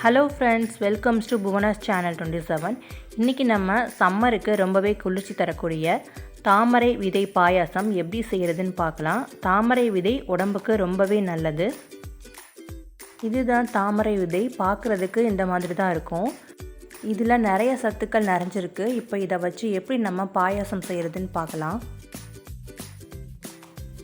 Hello friends, welcomes to Bhuvana's channel 27. இன்றைக்கி நம்ம சம்மருக்கு ரொம்பவே குளிர்ச்சி தரக்கூடிய தாமரை விதை பாயாசம் எப்படி செய்கிறதுன்னு பார்க்கலாம். தாமரை விதை உடம்புக்கு ரொம்பவே நல்லது. இதுதான் தாமரை விதை. பார்க்குறதுக்கு இந்த மாதிரி தான் இருக்கும். இதில் நிறைய சத்துக்கள் நிறைஞ்சிருக்கு. இப்போ இதை வச்சு எப்படி நம்ம பாயாசம் செய்கிறதுன்னு பார்க்கலாம்.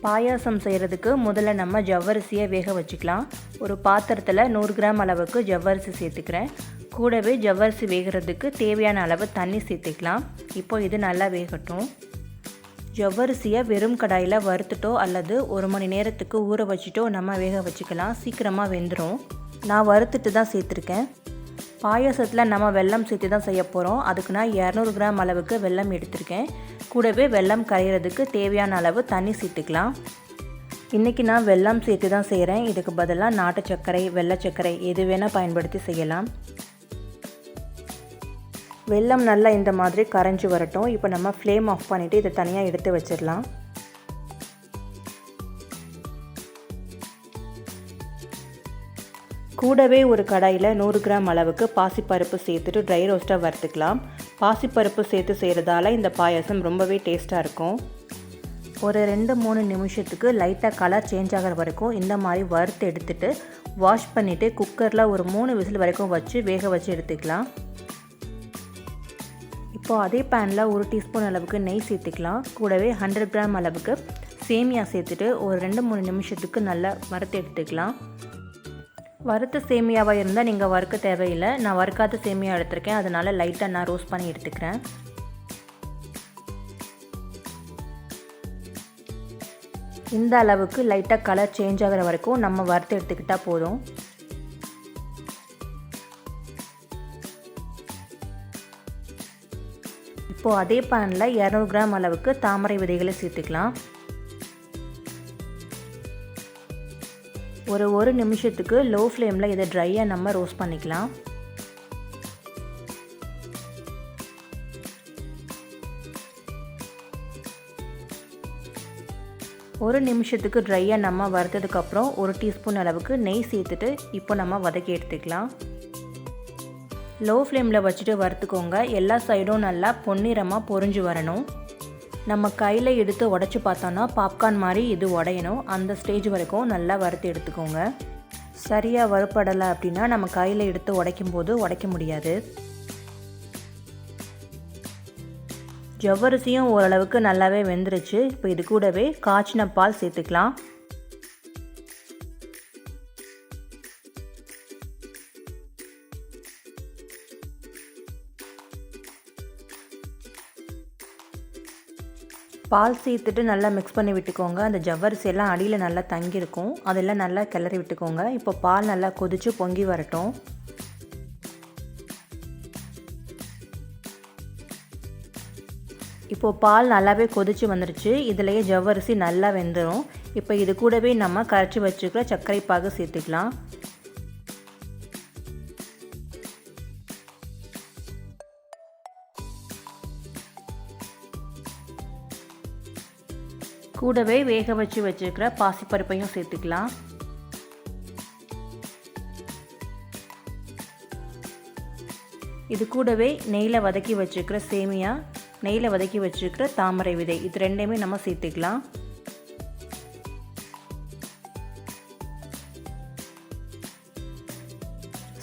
பாயாசம் செய்கிறதுக்கு முதல்ல நம்ம ஜவ்வரிசியை வேக வச்சுக்கலாம். ஒரு பாத்திரத்தில் 100 கிராம் அளவுக்கு ஜவ்வரிசி சேர்த்துக்கிறேன். கூடவே ஜவ்வரிசி வேகிறதுக்கு தேவையான அளவு தண்ணி சேர்த்துக்கலாம். இப்போ இது நல்லா வேகட்டும். ஜவ்வரிசியை வெறும் கடாயில் வறுத்துட்டோ அல்லது 1 மணி நேரத்துக்கு ஊற வச்சுட்டோ நம்ம வேக வச்சுக்கலாம். சீக்கிரமாக வெந்துடும். நான் வறுத்துட்டு தான் சேர்த்துருக்கேன். பாயாசத்தில் நம்ம வெல்லம் சேர்த்து தான் செய்ய போகிறோம். அதுக்கு நான் 200 கிராம் அளவுக்கு வெல்லம் எடுத்திருக்கேன். கூடவே வெல்லம் கரையிறதுக்கு தேவையான அளவு தண்ணி சேர்த்துக்கலாம். இன்றைக்கி நான் வெல்லம் சேர்த்து தான் செய்கிறேன். இதுக்கு பதிலாக நாட்டு சர்க்கரை, வெள்ளை சர்க்கரை எது வேணால் பயன்படுத்தி செய்யலாம். வெல்லம் நல்லா இந்த மாதிரி கரைஞ்சி வரட்டும். இப்போ நம்ம ஃப்ளேம் ஆஃப் பண்ணிவிட்டு இதை தனியாக எடுத்து வச்சிடலாம். கூடவே ஒரு கடாயில் 100 கிராம் அளவுக்கு பாசிப்பருப்பு சேர்த்துட்டு ட்ரை ரோஸ்ட்டாக வறுத்துக்கலாம். பாசிப்பருப்பு சேர்த்து செய்கிறதால இந்த பாயாசம் ரொம்பவே டேஸ்ட்டாக இருக்கும். ஒரு 2-3 நிமிஷத்துக்கு லைட்டாக கலர் சேஞ்ச் ஆகிற வரைக்கும் இந்த மாதிரி வறுத்து எடுத்துகிட்டு வாஷ் பண்ணிவிட்டு குக்கரில் ஒரு 3 விசில் வரைக்கும் வச்சு வேக வச்சு எடுத்துக்கலாம். இப்போது அதே பேனில் 1 டீஸ்பூன் அளவுக்கு நெய் சேர்த்துக்கலாம். கூடவே 100 கிராம் அளவுக்கு சேமியா சேர்த்துட்டு ஒரு 2-3 நிமிஷத்துக்கு நல்லா வறுத்து எடுத்துக்கலாம். வறுத்த சேமியாவாக இருந்தால் நீங்கள் வறுக்க தேவையில்லை. நான் வறுக்காத சேமியா எடுத்திருக்கேன். அதனால் லைட்டாக நான் ரோஸ்ட் பண்ணி எடுத்துக்கிறேன். இந்த அளவுக்கு லைட்டாக கலர் சேஞ்ச் ஆகிற வரைக்கும் நம்ம வறுத்து எடுத்துக்கிட்டால் போதும். இப்போது அதே பேனில் 200 கிராம் அளவுக்கு தாமரை விதைகளை சேர்த்துக்கலாம். ஒரு நிமிஷத்துக்கு லோ ஃப்ளேமில் இதை ட்ரையாக நம்ம ரோஸ்ட் பண்ணிக்கலாம். ஒரு நிமிஷத்துக்கு ட்ரையாக நம்ம வறுத்ததுக்கப்புறம் 1 டீஸ்பூன் அளவுக்கு நெய் சேர்த்துட்டு இப்போ நம்ம வதக்கி எடுத்துக்கலாம். லோ ஃப்ளேமில் வச்சுட்டு வறுத்துக்கோங்க. எல்லா சைடும் நல்லா பொன்னிறமாக பொரிஞ்சு வரணும். நம்ம கையில் எடுத்து உடச்சி பார்த்தோன்னா பாப்கார்ன் மாதிரி இது உடையணும். அந்த ஸ்டேஜ் வரைக்கும் நல்லா வறுத்து எடுத்துக்கோங்க. சரியாக வறுப்படலை அப்படின்னா நம்ம கையில் எடுத்து உடைக்கும் போது உடைக்க முடியாது. ஜவ்வரிசியும் ஓரளவுக்கு நல்லாவே வெந்துருச்சு. இப்போ இது கூடவே காய்ச்சின பால் சேர்த்துக்கலாம். பால் சேர்த்துட்டு நல்லா மிக்ஸ் பண்ணி விட்டுக்கோங்க. அந்த ஜவ்வரிசி எல்லாம் அடியில் நல்லா தங்கியிருக்கும். அதெல்லாம் நல்லா கிளறி விட்டுக்கோங்க. இப்போ பால் நல்லா கொதித்து பொங்கி வரட்டும். இப்போது பால் நல்லாவே கொதித்து வந்துருச்சு. இதிலேயே ஜவ்வரிசி நல்லா வெந்துடும். இப்போ இது கூடவே நம்ம கரைச்சி வச்சுக்கிற சர்க்கரை பாகு சேர்த்துக்கலாம். கூடவே வேக வச்சு வச்சுருக்கிற பாசிப்பருப்பையும் சேர்த்துக்கலாம். இது கூடவே நெய்யில் வதக்கி வச்சுருக்கிற சேமியா, நெய்யில் வதக்கி வச்சுருக்கிற தாமரை விதை, இது ரெண்டையுமே நம்ம சேர்த்துக்கலாம்.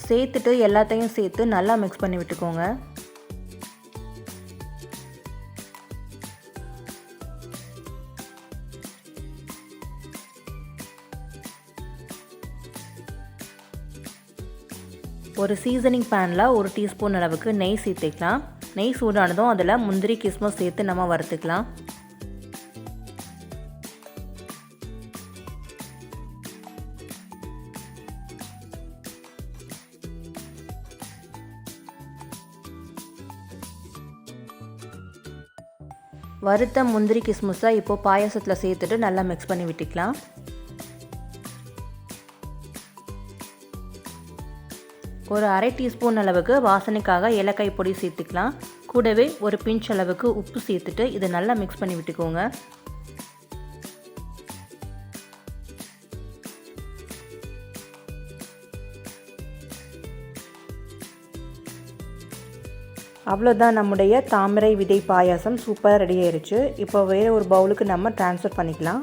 சேர்த்துட்டு எல்லாத்தையும் சேர்த்து நல்லா மிக்ஸ் பண்ணி விட்டுக்கோங்க. ஒரு சீசனிங் பேனில் 1 டீஸ்பூன் அளவுக்கு நெய் சேர்த்துக்கலாம். நெய் சூடானதும் அதில் முந்திரி, கிஸ்மிஸ் சேர்த்து நம்ம வறுத்துக்கலாம். வறுத்த முந்திரி கிஸ்மிஸை இப்போது பாயாசத்தில் சேர்த்துட்டு நல்லா மிக்ஸ் பண்ணி விட்டுக்கலாம். ஒரு அரை டீஸ்பூன் அளவுக்கு வாசனைக்காக ஏலக்காய் பொடி சேர்த்துக்கலாம். கூடவே ஒரு பிஞ்ச் அளவுக்கு உப்பு சேர்த்துட்டு இதை நல்லா மிக்ஸ் பண்ணி விட்டுக்கோங்க. அவ்வளோதான், நம்முடைய தாமரை விதை பாயாசம் சூப்பராக ரெடி ஆயிடுச்சு. இப்போ வேறு ஒரு பவுலுக்கு நம்ம ட்ரான்ஸ்ஃபர் பண்ணிக்கலாம்.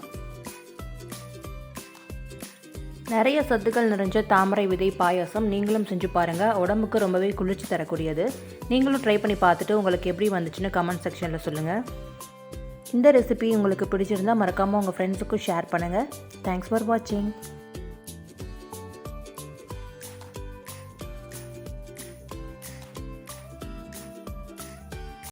நிறைய சத்துக்கள் நிறைஞ்ச தாமரை விதை பாயாசம் நீங்களும் செஞ்சு பாருங்கள். உடம்புக்கு ரொம்பவே குளிர்ச்சி தரக்கூடியது. நீங்களும் ட்ரை பண்ணி பார்த்துட்டு உங்களுக்கு எப்படி வந்துச்சுன்னு கமெண்ட் செக்ஷனில் சொல்லுங்கள். இந்த ரெசிபி உங்களுக்கு பிடிச்சிருந்தால் மறக்காமல் உங்கள் ஃப்ரெண்ட்ஸுக்கும் ஷேர் பண்ணுங்கள். தேங்க்ஸ் ஃபார் வாட்சிங்.